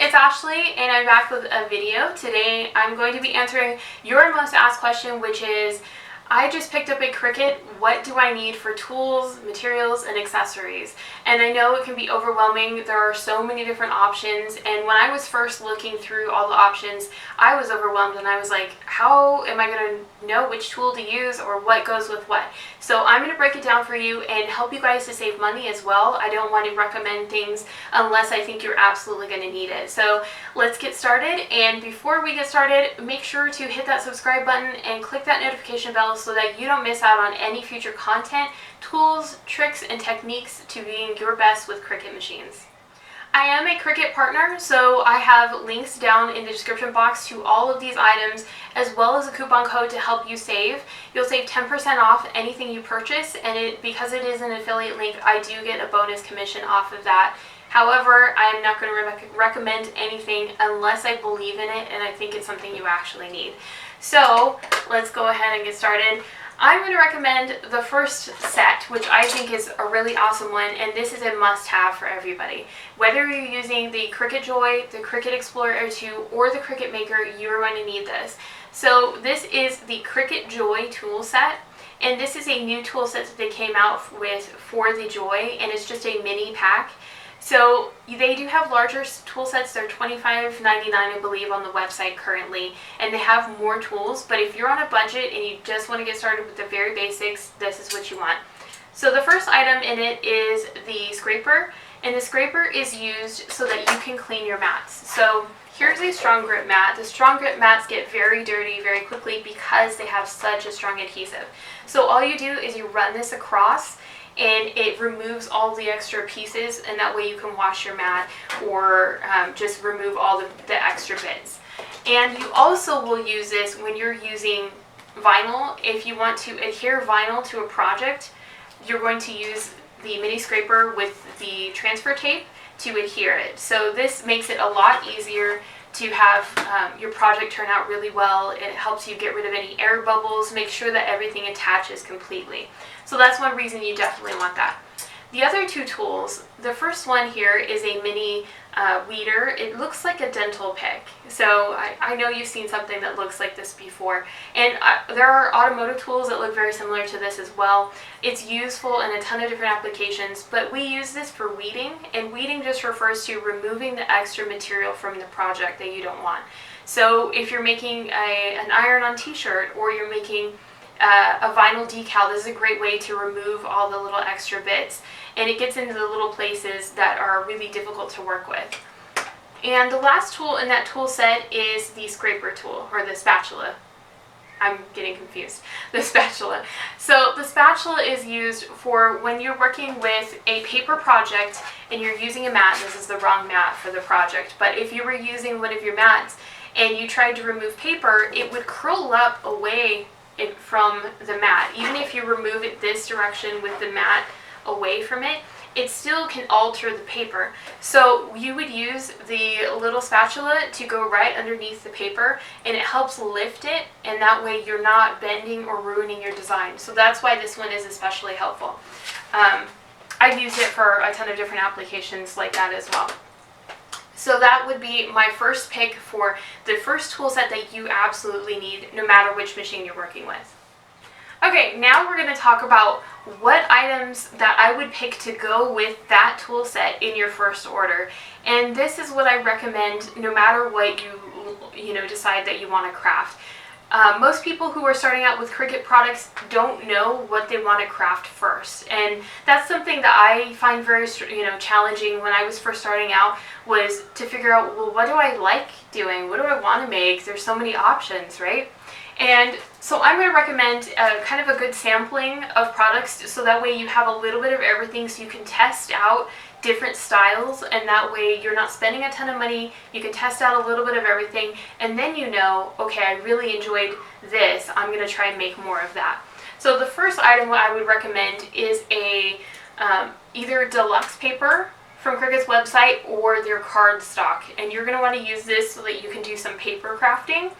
it's Ashley and I'm back with a video. Today I'm going to be answering your most asked question, which is, I just picked up a Cricut. What do I need for tools, materials, and accessories? And I know it can be overwhelming. There are so many different options, and when I was first looking through all the options, I was overwhelmed and I was like, how am I going to know which tool to use or what goes with what? So I'm going to break it down for you and help you guys to save money as well. I don't want to recommend things unless I think you're absolutely going to need it. So let's get started, and before we get started, make sure to hit that subscribe button and click that notification bell so that you don't miss out on any future content, tools, tricks, and techniques to being your best with Cricut machines. I am a Cricut partner, so I have links down in the description box to all of these items, as well as a coupon code to help you save. You'll save 10% off anything you purchase, and because it is an affiliate link, I do get a bonus commission off of that. However, I am not going to recommend anything unless I believe in it and I think it's something you actually need. So let's go ahead and get started. I'm going to recommend the first set, which I think is a really awesome one, and this is a must-have for everybody. Whether you're using the Cricut Joy, the Cricut Explore Air 2, or the Cricut Maker, you're going to need this. So this is the Cricut Joy tool set, and this is a new tool set that they came out with for the Joy, and it's just a mini pack. So they do have larger tool sets. They're $25.99, I believe, on the website currently, and they have more tools. But if you're on a budget and you just want to get started with the very basics, this is what you want. So the first item in it is the scraper, and the scraper is used so that you can clean your mats. So here's a strong grip mat. The strong grip mats get very dirty very quickly because they have such a strong adhesive. So all you do is you run this across, and it removes all the extra pieces, and that way you can wash your mat or just remove all the extra bits. And you also will use this when you're using vinyl. If you want to adhere vinyl to a project, you're going to use the mini scraper with the transfer tape to adhere it. So this makes it a lot easier to have your project turn out really well. It helps you get rid of any air bubbles, make sure that everything attaches completely. So that's one reason you definitely want that. The other two tools, the first one here is a mini weeder. It looks like a dental pick. So I know you've seen something that looks like this before. And there are automotive tools that look very similar to this as well. It's useful in a ton of different applications, but we use this for weeding, and weeding just refers to removing the extra material from the project that you don't want. So if you're making an iron-on t-shirt, or you're making a vinyl decal, this is a great way to remove all the little extra bits, and it gets into the little places that are really difficult to work with. And the last tool in that tool set is the scraper tool, or the spatula. I'm getting confused. The spatula. So the spatula is used for when you're working with a paper project and you're using a mat. This is the wrong mat for the project, but if you were using one of your mats and you tried to remove paper, it would curl up away from the mat. Even if you remove it this direction with the mat away from it, it still can alter the paper. So you would use the little spatula to go right underneath the paper, and it helps lift it, and that way you're not bending or ruining your design. So that's why this one is especially helpful. I've used it for a ton of different applications like that as well. So that would be my first pick for the first tool set that you absolutely need, no matter which machine you're working with. Okay, now we're going to talk about what items that I would pick to go with that tool set in your first order. And this is what I recommend no matter what you decide that you want to craft. Most people who are starting out with Cricut products don't know what they want to craft first, and that's something that I find very challenging when I was first starting out, was to figure out, well, what do I like doing? What do I want to make? There's so many options, right? And so I'm going to recommend kind of a good sampling of products, so that way you have a little bit of everything, so you can test out different styles, and that way you're not spending a ton of money. You can test out a little bit of everything, and then you know, okay, I really enjoyed this, I'm going to try and make more of that. So the first item what I would recommend is a either deluxe paper from Cricut's website or their cardstock, and you're going to want to use this so that you can do some paper crafting,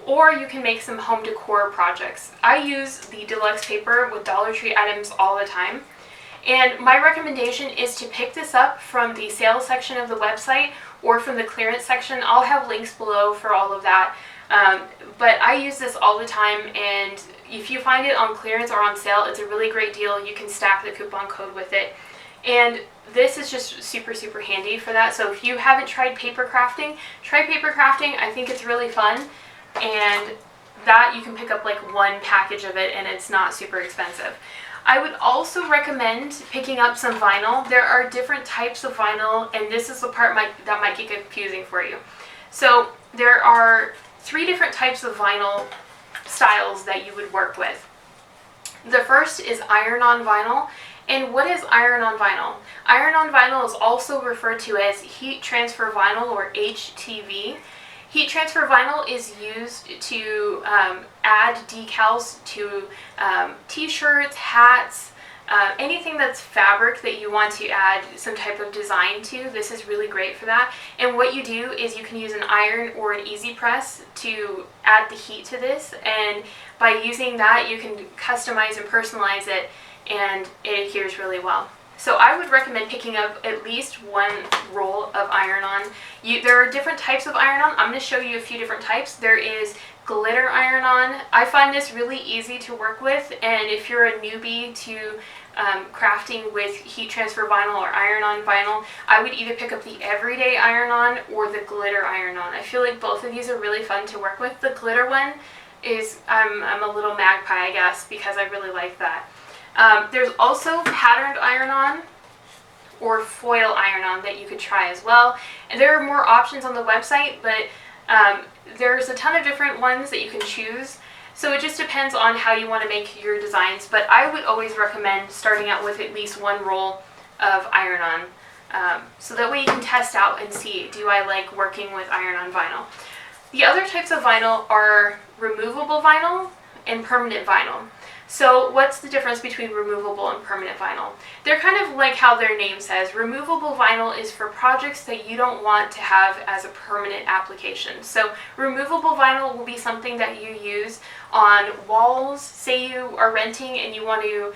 or you can make some home decor projects. I use the deluxe paper with Dollar Tree items all the time, And my recommendation is to pick this up from the sales section of the website or from the clearance section. I'll have links below for all of that. But I use this all the time, and if you find it on clearance or on sale, it's a really great deal. You can stack the coupon code with it. And this is just super, super handy for that. So if you haven't tried paper crafting, try paper crafting. I think it's really fun. And that you can pick up like one package of it, and it's not super expensive. I would also recommend picking up some vinyl. There are different types of vinyl, and this is the part that might get confusing for you. So there are 3 different types of vinyl styles that you would work with. The first is iron-on vinyl. And what is iron-on vinyl? Iron-on vinyl is also referred to as heat transfer vinyl, or HTV. Heat transfer vinyl is used to add decals to t-shirts, hats, anything that's fabric that you want to add some type of design to. This is really great for that. And what you do is you can use an iron or an easy press to add the heat to this, and by using that you can customize and personalize it, and it adheres really well. So I would recommend picking up at least 1 roll of iron-on. There are different types of iron-on. I'm going to show you a few different types. There is glitter iron-on. I find this really easy to work with, and if you're a newbie to crafting with heat transfer vinyl or iron-on vinyl, I would either pick up the everyday iron-on or the glitter iron-on. I feel like both of these are really fun to work with. The glitter one is, I'm a little magpie, I guess, because I really like that. There's also patterned iron-on or foil iron-on that you could try as well. And there are more options on the website, but there's a ton of different ones that you can choose. So it just depends on how you want to make your designs. But I would always recommend starting out with at least 1 roll of iron-on. So that way you can test out and see, do I like working with iron-on vinyl? The other types of vinyl are removable vinyl and permanent vinyl. So what's the difference between removable and permanent vinyl? They're kind of like how their name says. Removable vinyl is for projects that you don't want to have as a permanent application. So removable vinyl will be something that you use on walls. Say you are renting and you want to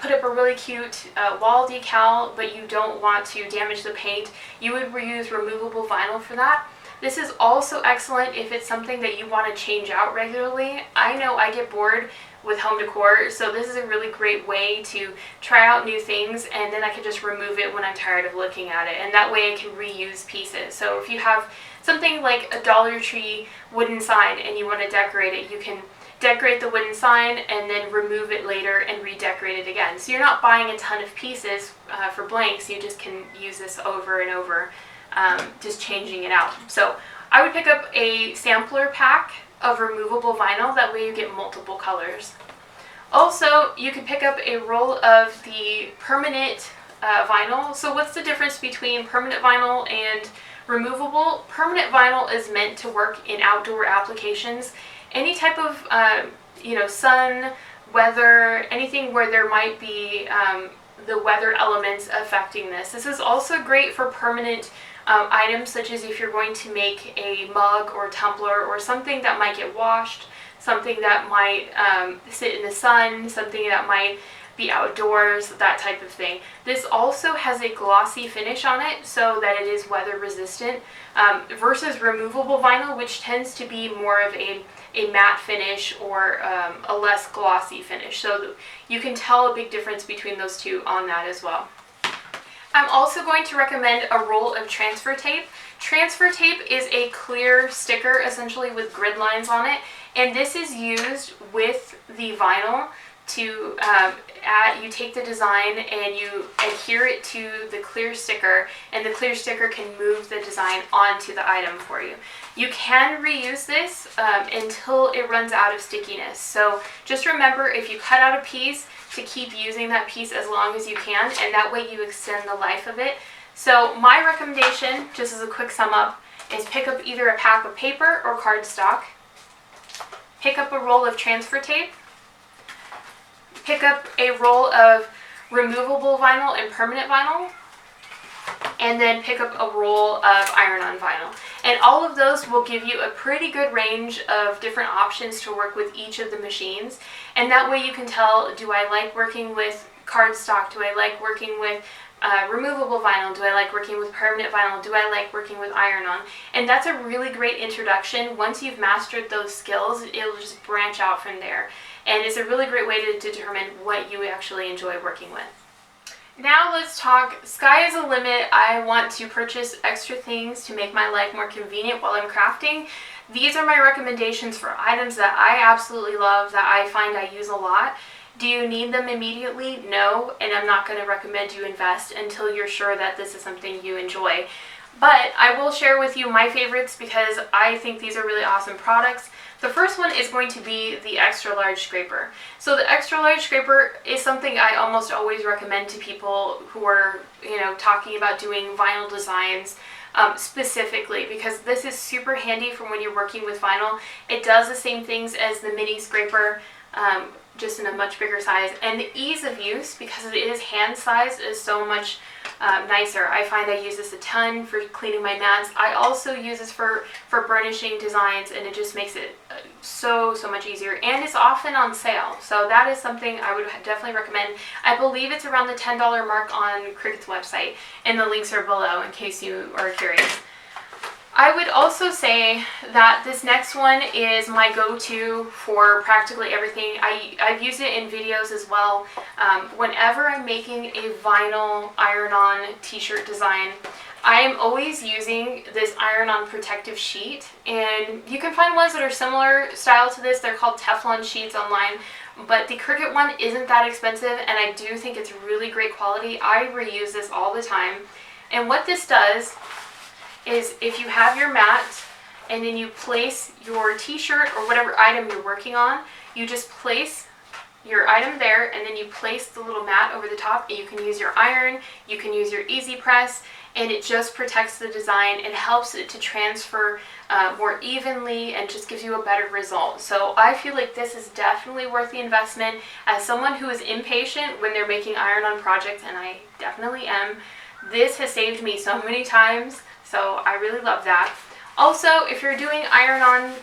put up a really cute wall decal, but you don't want to damage the paint. You would use removable vinyl for that. This is also excellent if it's something that you want to change out regularly. I know I get bored with home decor, so this is a really great way to try out new things, and then I can just remove it when I'm tired of looking at it, and that way I can reuse pieces. So if you have something like a Dollar Tree wooden sign and you want to decorate it, you can decorate the wooden sign and then remove it later and redecorate it again. So you're not buying a ton of pieces for blanks, you just can use this over and over, just changing it out. So I would pick up a sampler pack of removable vinyl, that way you get multiple colors. Also, you can pick up a roll of the permanent vinyl. So what's the difference between permanent vinyl and removable? Permanent vinyl is meant to work in outdoor applications. Any type of sun, weather, anything where there might be the weather elements affecting this. This is also great for permanent items, such as if you're going to make a mug or tumbler or something that might get washed, something that might sit in the sun, something that might be outdoors, that type of thing. This also has a glossy finish on it so that it is weather resistant, versus removable vinyl, which tends to be more of a matte finish or a less glossy finish. So you can tell a big difference between those two on that as well. I'm also going to recommend a roll of transfer tape. Transfer tape is a clear sticker, essentially with grid lines on it, and this is used with the vinyl to you take the design and you adhere it to the clear sticker, and the clear sticker can move the design onto the item for you. You can reuse this until it runs out of stickiness. So just remember, if you cut out a piece, to keep using that piece as long as you can, and that way you extend the life of it. So my recommendation, just as a quick sum up, is pick up either a pack of paper or cardstock, pick up a roll of transfer tape, pick up a roll of removable vinyl and permanent vinyl, and then pick up a roll of iron-on vinyl. And all of those will give you a pretty good range of different options to work with each of the machines. And that way you can tell, do I like working with cardstock? Do I like working with removable vinyl? Do I like working with permanent vinyl? Do I like working with iron-on? And that's a really great introduction. Once you've mastered those skills, it'll just branch out from there. And it's a really great way to determine what you actually enjoy working with. Now let's talk, sky is the limit. I want to purchase extra things to make my life more convenient while I'm crafting. These are my recommendations for items that I absolutely love, that I find I use a lot. Do you need them immediately? No, and I'm not going to recommend you invest until you're sure that this is something you enjoy. But I will share with you my favorites because I think these are really awesome products. The first one is going to be the extra large scraper. So the extra large scraper is something I almost always recommend to people who are, talking about doing vinyl designs specifically, because this is super handy for when you're working with vinyl. It does the same things as the mini scraper, just in a much bigger size, and the ease of use, because it is hand sized, is so much nicer. I find I use this a ton for cleaning my mats. I also use this for burnishing designs, and it just makes it so much easier, and it's often on sale, so that is something I would definitely recommend. I believe it's around the $10 mark on Cricut's website, and the links are below in case you are curious. I would also say that this next one is my go-to for practically everything. I've used it in videos as well. Whenever I'm making a vinyl iron-on t-shirt design, I am always using this iron-on protective sheet, and you can find ones that are similar style to this. They're called Teflon sheets online, but the Cricut one isn't that expensive, and I do think it's really great quality. I reuse this all the time, and what this does is if you have your mat and then you place your t-shirt or whatever item you're working on, you just place your item there, and then you place the little mat over the top, and you can use your iron, you can use your easy press, and it just protects the design. It helps it to transfer more evenly and just gives you a better result. So I feel like this is definitely worth the investment. As someone who is impatient when they're making iron-on projects, and I definitely am, this has saved me so many times. So I really love that. Also, if you're doing iron-on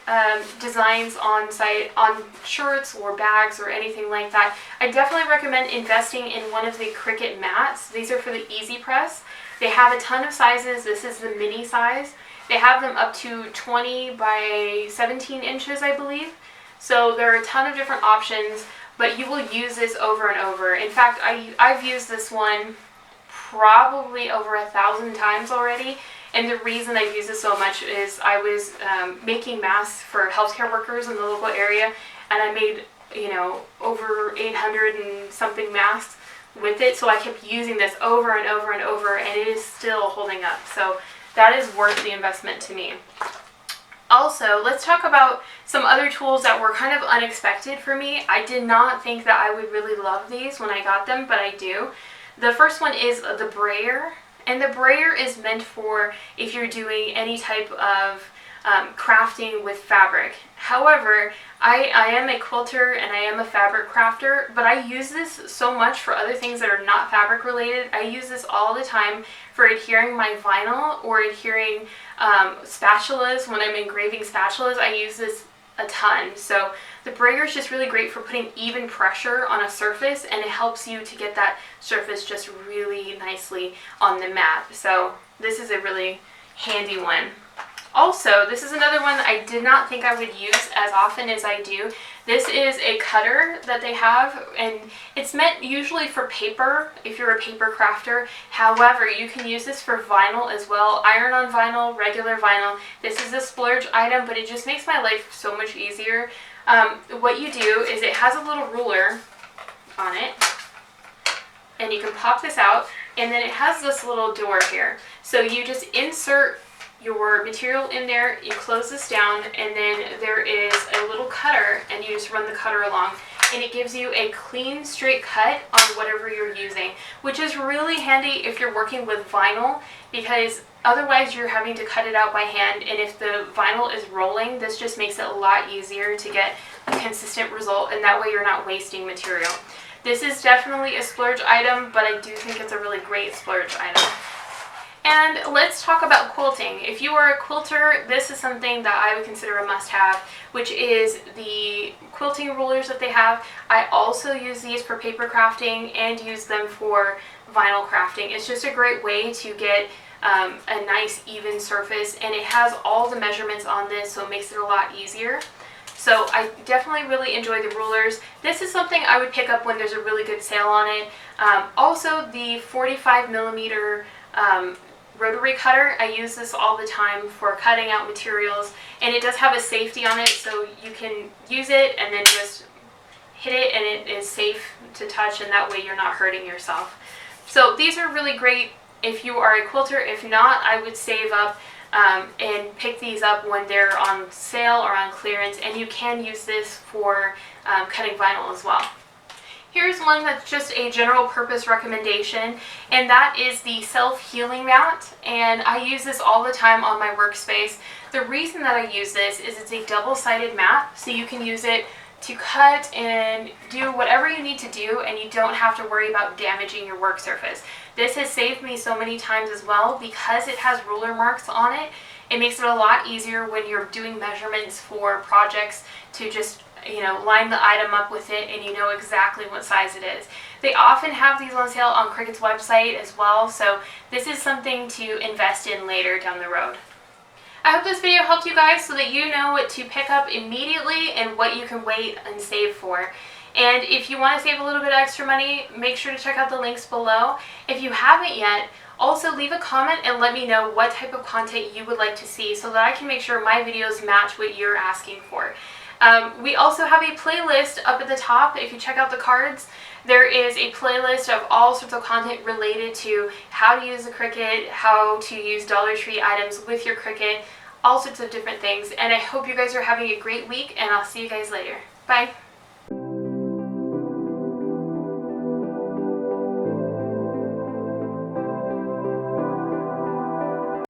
designs on site, on shirts or bags or anything like that, I definitely recommend investing in one of the Cricut mats. These are for the easy press. They have a ton of sizes. This is the mini size. They have them up to 20 by 17 inches, I believe. So there are a ton of different options, but you will use this over and over. In fact, I've used this one probably over 1,000 times already. And the reason I've used this so much is I was making masks for healthcare workers in the local area, and I made, over 800 and something masks with it. So I kept using this over and over and over, and it is still holding up. So that is worth the investment to me. Also, let's talk about some other tools that were kind of unexpected for me. I did not think that I would really love these when I got them, but I do. The first one is the Brayer. And the Brayer is meant for if you're doing any type of crafting with fabric. However, I am a quilter and I am a fabric crafter, but I use this so much for other things that are not fabric related. I use this all the time for adhering my vinyl or adhering spatulas. When I'm engraving spatulas, I use this a ton. So the Brayer is just really great for putting even pressure on a surface, and it helps you to get that surface just really nicely on the mat. So this is a really handy one. Also, this is another one that I did not think I would use as often as I do. This is a cutter that they have, and it's meant usually for paper if you're a paper crafter. However, you can use this for vinyl as well. Iron-on vinyl, regular vinyl. This is a splurge item, but it just makes my life so much easier. What you do is it has a little ruler on it, and you can pop this out, and then it has this little door here. So you just insert your material in there, you close this down, and then there is a little cutter, and you just run the cutter along, and it gives you a clean, straight cut on whatever you're using, which is really handy if you're working with vinyl, because otherwise you're having to cut it out by hand, and if the vinyl is rolling, this just makes it a lot easier to get a consistent result, and that way you're not wasting material. This is definitely a splurge item, but I do think it's a really great splurge item. And let's talk about quilting. If you are a quilter, this is something that I would consider a must-have, which is the quilting rulers that they have. I also use these for paper crafting and use them for vinyl crafting. It's just a great way to get a nice even surface, and it has all the measurements on this, so it makes it a lot easier. So I definitely really enjoy the rulers. This is something I would pick up when there's a really good sale on it. Also the 45mm Rotary Cutter, I use this all the time for cutting out materials, and it does have a safety on it, so you can use it and then just hit it and it is safe to touch, and that way you're not hurting yourself. So these are really great if you are a quilter. If not, I would save up and pick these up when they're on sale or on clearance, and you can use this for cutting vinyl as well. Here's one that's just a general purpose recommendation, and that is the self-healing mat, and I use this all the time on my workspace. The reason that I use this is it's a double-sided mat, so you can use it to cut and do whatever you need to do, and you don't have to worry about damaging your work surface. This has saved me so many times as well because it has ruler marks on it. It makes it a lot easier when you're doing measurements for projects to just, you know, line the item up with it and you know exactly what size it is. They often have these on sale on Cricut's website as well, so this is something to invest in later down the road. I hope this video helped you guys so that you know what to pick up immediately and what you can wait and save for. And if you want to save a little bit of extra money, make sure to check out the links below. If you haven't yet, also leave a comment and let me know what type of content you would like to see so that I can make sure my videos match what you're asking for. We also have a playlist up at the top. If you check out the cards, there is a playlist of all sorts of content related to how to use the Cricut, how to use Dollar Tree items with your Cricut, all sorts of different things. And I hope you guys are having a great week, and I'll see you guys later. Bye!